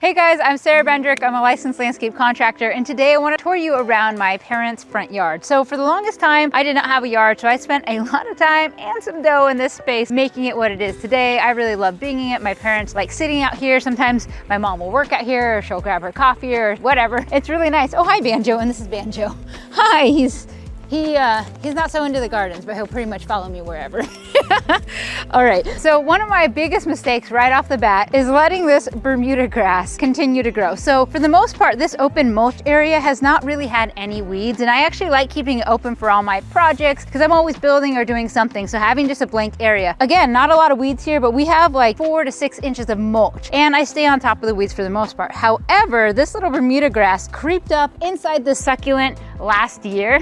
Hey guys, I'm Sarah Bendrick. I'm a licensed landscape contractor, and today I want to tour you around my parents' front yard. So for the longest time, I did not have a yard, so I spent a lot of time and some dough in this space making it what it is today. I really love being it. My parents like sitting out here. Sometimes my mom will work out here, or she'll grab her coffee or whatever. It's really nice. Oh, hi Banjo, and this is Banjo. Hi, he's not so into the gardens, but he'll pretty much follow me wherever. All right, so one of my biggest mistakes right off the bat is letting this Bermuda grass continue to grow. So for the most part, this open mulch area has not really had any weeds, and I actually like keeping it open for all my projects because I'm always building or doing something. So having just a blank area. Again, not a lot of weeds here, but we have like 4 to 6 inches of mulch, and I stay on top of the weeds for the most part. However, this little Bermuda grass creeped up inside the succulent last year.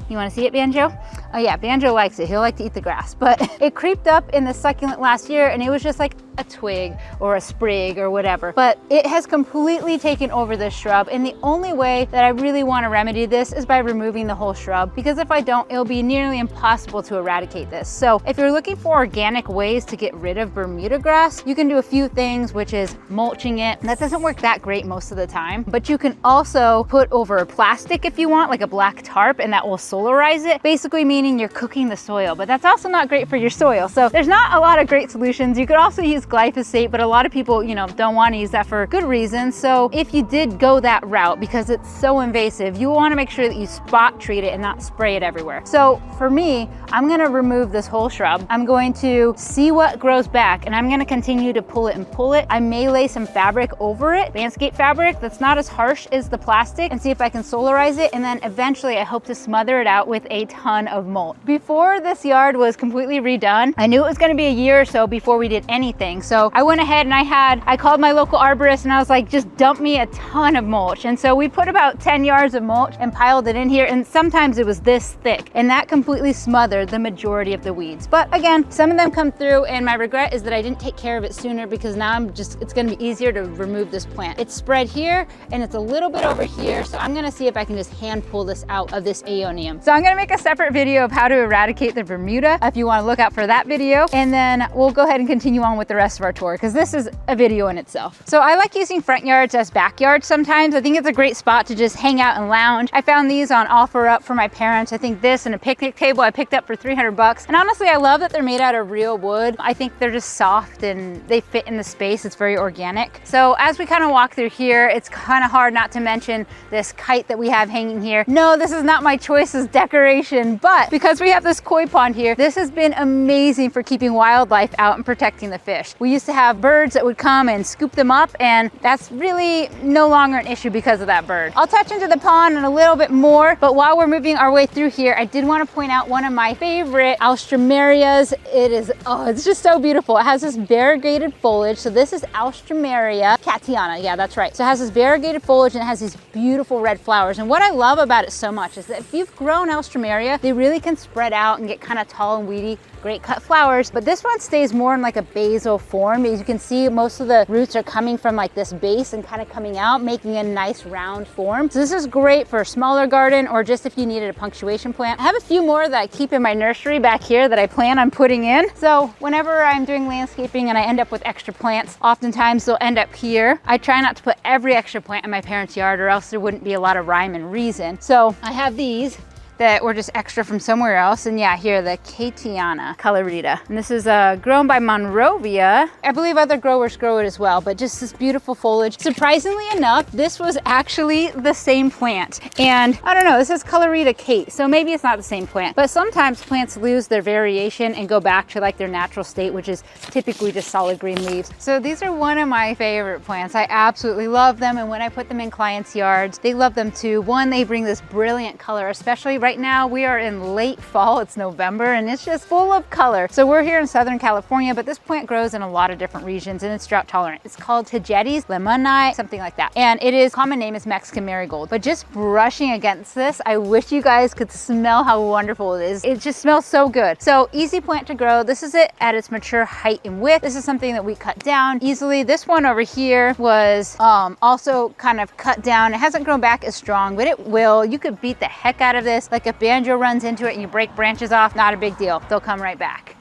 You want to see it, Banjo? Oh yeah, Banjo likes it. He'll like to eat the grass, but it creeped up in the succulent last year, and it was just like a twig or a sprig or whatever. But it has completely taken over this shrub, and the only way that I really want to remedy this is by removing the whole shrub, because if I don't, it'll be nearly impossible to eradicate this. So if you're looking for organic ways to get rid of Bermuda grass, you can do a few things, which is mulching it. That doesn't work that great most of the time, but you can also put over plastic if you want, like a black tarp, and that will solarize it, basically meaning you're cooking the soil, but that's also not great for your soil. So there's not a lot of great solutions. You could also use glyphosate, but a lot of people, don't want to use that for good reasons. So if you did go that route, because it's so invasive, you want to make sure that you spot treat it and not spray it everywhere. So for me, I'm going to remove this whole shrub. I'm going to see what grows back, and I'm going to continue to pull it and pull it. I may lay some fabric over it, landscape fabric that's not as harsh as the plastic, and see if I can solarize it. And then eventually I hope to smother it out with a ton of mulch. Before this yard was completely redone, I knew it was going to be a year or so before we did anything. So I went ahead and I called my local arborist, and I was like, just dump me a ton of mulch. And so we put about 10 yards of mulch and piled it in here, and sometimes it was this thick, and that completely smothered the majority of the weeds. But again, some of them come through, and my regret is that I didn't take care of it sooner, because now it's going to be easier to remove this plant. It's spread here and it's a little bit over here, so I'm going to see if I can just hand pull this out of this aeonium. So I'm going to make a separate video of how to eradicate the Bermuda if you want to look out for that video, and then we'll go ahead and continue on with the rest of our tour, because this is a video in itself. So I like using front yards as backyards sometimes. I think it's a great spot to just hang out and lounge. I found these on OfferUp for my parents. I think this and a picnic table I picked up for 300 bucks. And honestly, I love that they're made out of real wood. I think they're just soft and they fit in the space. It's very organic. So as we kind of walk through here, it's kind of hard not to mention this kite that we have hanging here. No, this is not my choice as decoration, but because we have this koi pond here, this has been amazing for keeping wildlife out and protecting the fish. We used to have birds that would come and scoop them up, and that's really no longer an issue because of that bird. I'll touch into the pond in a little bit more, but while we're moving our way through here, I did want to point out one of my favorite alstroemerias. It's just so beautiful. It has this variegated foliage. So this is Alstroemeria catiana. Yeah, that's right. So it has this variegated foliage, and it has these beautiful red flowers. And what I love about it so much is that if you've grown Alstroemeria, they really can spread out and get kind of tall and weedy, great cut flowers. But this one stays more in like a basal form. As you can see, most of the roots are coming from like this base and kind of coming out, making a nice round form. So this is great for a smaller garden, or just if you needed a punctuation plant. I have a few more that I keep in my nursery back here that I plan on putting in. So whenever I'm doing landscaping and I end up with extra plants, oftentimes they'll end up here. I try not to put every extra plant in my parents' yard, or else there wouldn't be a lot of rhyme and reason. So I have these that were just extra from somewhere else. And yeah, here, the Catiana colorita. And this is grown by Monrovia. I believe other growers grow it as well, but just this beautiful foliage. Surprisingly enough, this was actually the same plant. And I don't know, this is colorita Kate, so maybe it's not the same plant. But sometimes plants lose their variation and go back to like their natural state, which is typically just solid green leaves. So these are one of my favorite plants. I absolutely love them. And when I put them in clients' yards, they love them too. One, they bring this brilliant color, especially right now we are in late fall. It's November, and it's just full of color. So we're here in Southern California, but this plant grows in a lot of different regions, and it's drought tolerant. It's called Tagetes lemoni, something like that. And it is, common name is Mexican marigold. But just brushing against this, I wish you guys could smell how wonderful it is. It just smells so good. So easy plant to grow. This is it at its mature height and width. This is something that we cut down easily. This one over here was also kind of cut down. It hasn't grown back as strong, but it will. You could beat the heck out of this. Like if Banjo runs into it and you break branches off, not a big deal. They'll come right back.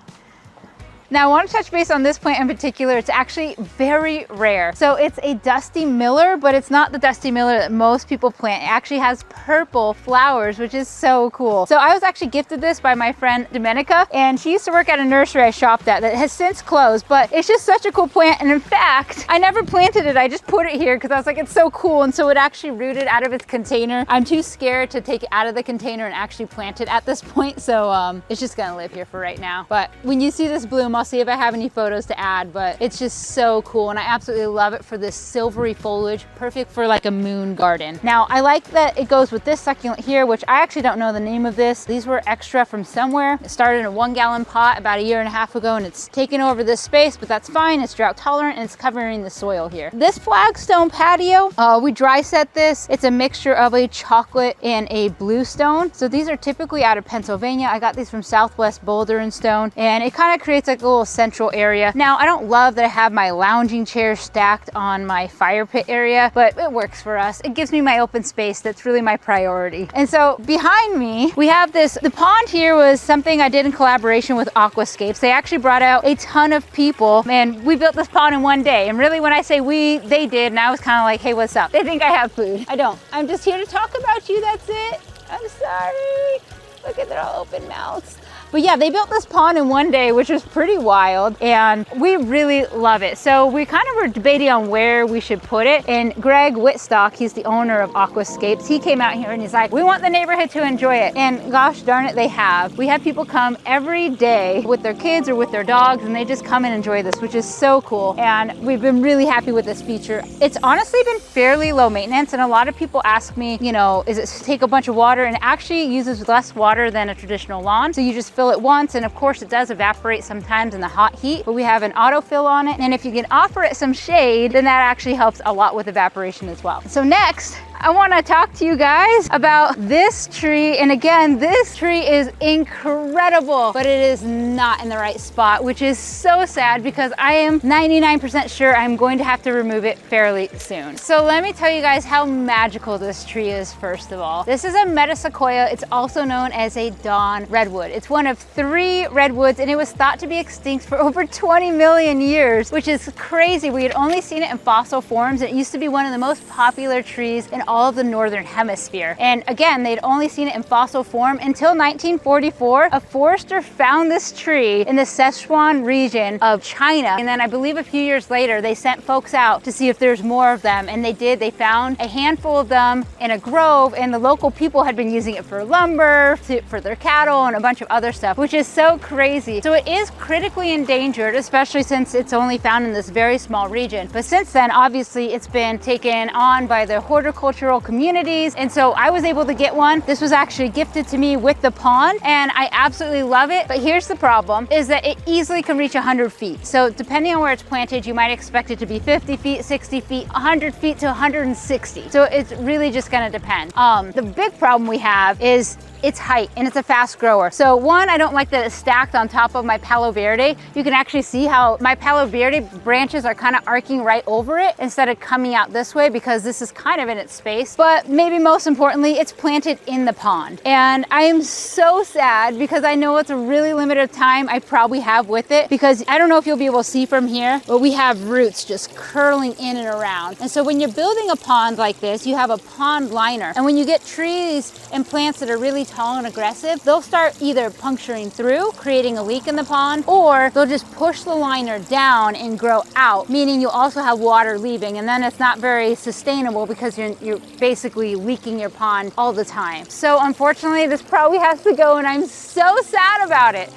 Now I want to touch base on this plant in particular. It's actually very rare. So it's a dusty miller, but it's not the dusty miller that most people plant. It actually has purple flowers, which is so cool. So I was actually gifted this by my friend Domenica, and she used to work at a nursery I shopped at that has since closed, but it's just such a cool plant. And in fact, I never planted it. I just put it here because I was like, it's so cool. And so it actually rooted out of its container. I'm too scared to take it out of the container and actually plant it at this point. So it's just gonna live here for right now. But when you see this bloom, I'll see if I have any photos to add, but it's just so cool. And I absolutely love it for this silvery foliage, perfect for like a moon garden. Now I like that it goes with this succulent here, which I actually don't know the name of this. These were extra from somewhere. It started in a 1-gallon pot about 1.5 years ago, and it's taken over this space, but that's fine. It's drought tolerant and it's covering the soil here. This flagstone patio, we dry set this. It's a mixture of a chocolate and a bluestone. So these are typically out of Pennsylvania. I got these from Southwest Boulder and Stone, and it kind of creates like a little central area. Now I don't love that I have my lounging chairs stacked on my fire pit area, but it works for us. It gives me my open space. That's really my priority. And so behind me, we have this, the pond here was something I did in collaboration with Aquascapes. They actually brought out a ton of people, and we built this pond in one day. And really when I say we, they did, and I was kind of like, hey, what's up? They think I have food. I don't. I'm just here to talk about you, that's it. I'm sorry. Look at, they're all open mouths. But yeah, they built this pond in one day, which was pretty wild, and we really love it. So we kind of were debating on where we should put it, and Greg Whitstock, he's the owner of Aquascapes, he came out here and he's like, we want the neighborhood to enjoy it. And gosh darn it, they have. We have people come every day with their kids or with their dogs, and they just come and enjoy this, which is so cool. And we've been really happy with this feature. It's honestly been fairly low maintenance, and a lot of people ask me, you know, is it take a bunch of water? And it actually uses less water than a traditional lawn. So you just fill it once, and of course it does evaporate sometimes in the hot heat, but we have an autofill on it, and if you can offer it some shade, then that actually helps a lot with evaporation as well. So next, I want to talk to you guys about this tree. And again, this tree is incredible, but it is not in the right spot, which is so sad because I am 99% sure I'm going to have to remove it fairly soon. So let me tell you guys how magical this tree is. First of all, this is a meta sequoia. It's also known as a Dawn Redwood. It's one of 3 redwoods, and it was thought to be extinct for over 20 million years, which is crazy. We had only seen it in fossil forms. It used to be one of the most popular trees in all of the northern hemisphere. And again, they'd only seen it in fossil form until 1944. A forester found this tree in the Sichuan region of China. And then I believe a few years later, they sent folks out to see if there's more of them. And they did. They found a handful of them in a grove, and the local people had been using it for lumber, for their cattle, and a bunch of other stuff, which is so crazy. So it is critically endangered, especially since it's only found in this very small region. But since then, obviously, it's been taken on by the horticultural communities, and so I was able to get one. This was actually gifted to me with the pond, and I absolutely love it. But here's the problem, is that it easily can reach 100 feet. So depending on where it's planted, you might expect it to be 50 feet, 60 feet, 100 feet to 160. So it's really just gonna depend. The big problem we have is its height, and it's a fast grower. So one, I don't like that it's stacked on top of my Palo Verde. You can actually see how my Palo Verde branches are kind of arcing right over it instead of coming out this way, because this is kind of in its space. But maybe most importantly, it's planted in the pond. And I am so sad because I know it's a really limited time I probably have with it, because I don't know if you'll be able to see from here, but we have roots just curling in and around. And so when you're building a pond like this, you have a pond liner. And when you get trees and plants that are really tall and aggressive, they'll start either puncturing through, creating a leak in the pond, or they'll just push the liner down and grow out, meaning you'll also have water leaving, and then it's not very sustainable because you're basically leaking your pond all the time. So unfortunately, this probably has to go, and I'm so sad about it.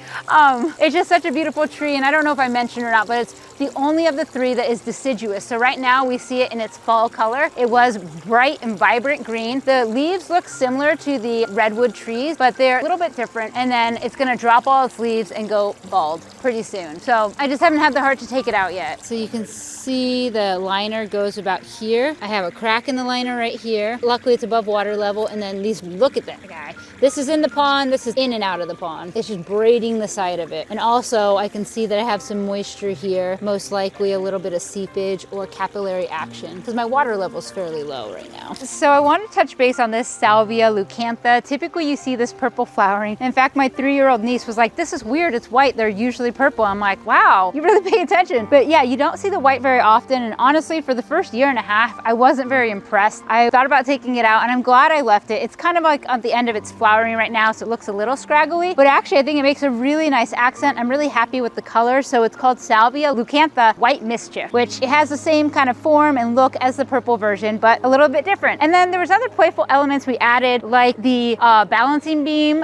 It's just such a beautiful tree, and I don't know if I mentioned or not, but it's the only of the 3 that is deciduous. So right now we see it in its fall color. It was bright and vibrant green. The leaves look similar to the redwood trees, but they're a little bit different. And then it's gonna drop all its leaves and go bald pretty soon. So I just haven't had the heart to take it out yet. So you can see the liner goes about here. I have a crack in the liner right here. Luckily it's above water level. And then these, look at that guy. This is in the pond, this is in and out of the pond. It's just braiding the side of it. And also I can see that I have some moisture here. most likely a little bit of seepage or capillary action because my water level is fairly low right now. So I want to touch base on this salvia leucantha. Typically you see this purple flowering. In fact, my 3-year-old niece was like, this is weird, it's white, they're usually purple. I'm like, wow, you really pay attention. But yeah, you don't see the white very often, and honestly for the first year and a half I wasn't very impressed. I thought about taking it out and I'm glad I left it. It's kind of like at the end of its flowering right now, so it looks a little scraggly, but actually I think it makes a really nice accent. I'm really happy with the color. So it's called salvia leucantha white mischief, which it has the same kind of form and look as the purple version, but a little bit different. And then there was other playful elements we added, like the balancing beam.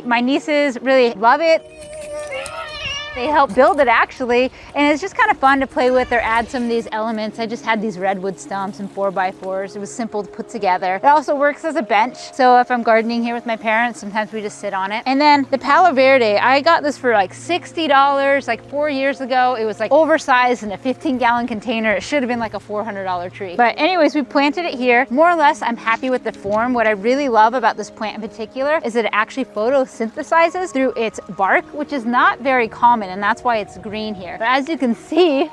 My nieces really love it. They helped build it actually, and it's just kind of fun to play with or add some of these elements. I just had these redwood stumps and 4x4s. It was simple to put together. It also works as a bench, so if I'm gardening here with my parents, sometimes we just sit on it. And then the Palo Verde, I got this for like $60 like 4 years ago. It was like oversized in a 15-gallon container. It should have been like a $400 tree. But anyways, we planted it here. More or less, I'm happy with the form. What I really love about this plant in particular is that it actually photosynthesizes through its bark, which is not very common, and that's why it's green here. But as you can see,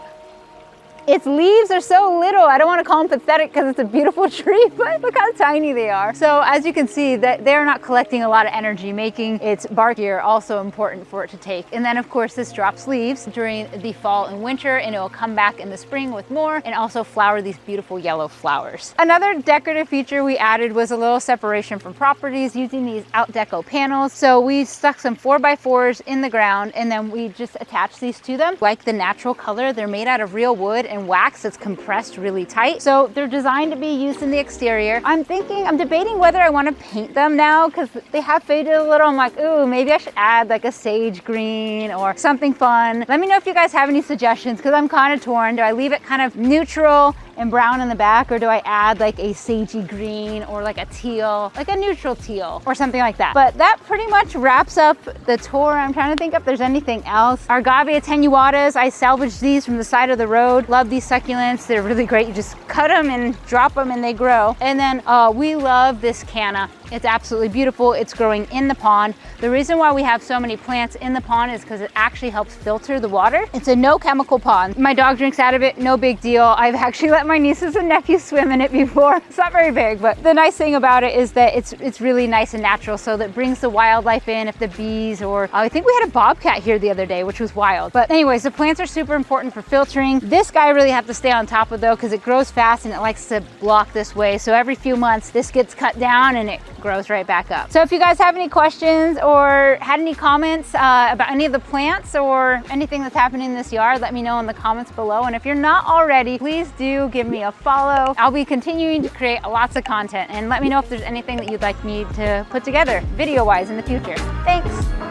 its leaves are so little. I don't want to call them pathetic because it's a beautiful tree, but look how tiny they are. So as you can see, that they're not collecting a lot of energy, making its bark here also important for it to take. And then of course this drops leaves during the fall and winter, and it will come back in the spring with more and also flower these beautiful yellow flowers. Another decorative feature we added was a little separation from properties using these out deco panels. So we stuck some 4x4s in the ground, and then we just attached these to them. Like the natural color, they're made out of real wood and wax that's compressed really tight. So they're designed to be used in the exterior. I'm debating whether I want to paint them now because they have faded a little. I'm like, ooh, maybe I should add like a sage green or something fun. Let me know if you guys have any suggestions because I'm kind of torn. Do I leave it kind of neutral and brown in the back, or do I add like a sagey green or like a teal, like a neutral teal or something like that? But that pretty much wraps up the tour. I'm trying to think if there's anything else. Our Agave attenuatas, I salvaged these from the side of the road. Love these succulents. They're really great. You just cut them and drop them and they grow. And then we love this canna. It's absolutely beautiful. It's growing in the pond. The reason why we have so many plants in the pond is because it actually helps filter the water. It's a no chemical pond. My dog drinks out of it, no big deal. I've actually let my nieces and nephews swim in it before. It's not very big, but the nice thing about it is that it's really nice and natural, so that brings the wildlife in. If the bees, or I think we had a bobcat here the other day, which was wild. But anyways, the plants are super important for filtering. This guy I really have to stay on top of though, because it grows fast and it likes to block this way. So every few months this gets cut down and it grows right back up. So if you guys have any questions or had any comments about any of the plants or anything that's happening in this yard, let me know in the comments below. And if you're not already, please do give me a follow. I'll be continuing to create lots of content, and let me know if there's anything that you'd like me to put together video-wise in the future. Thanks.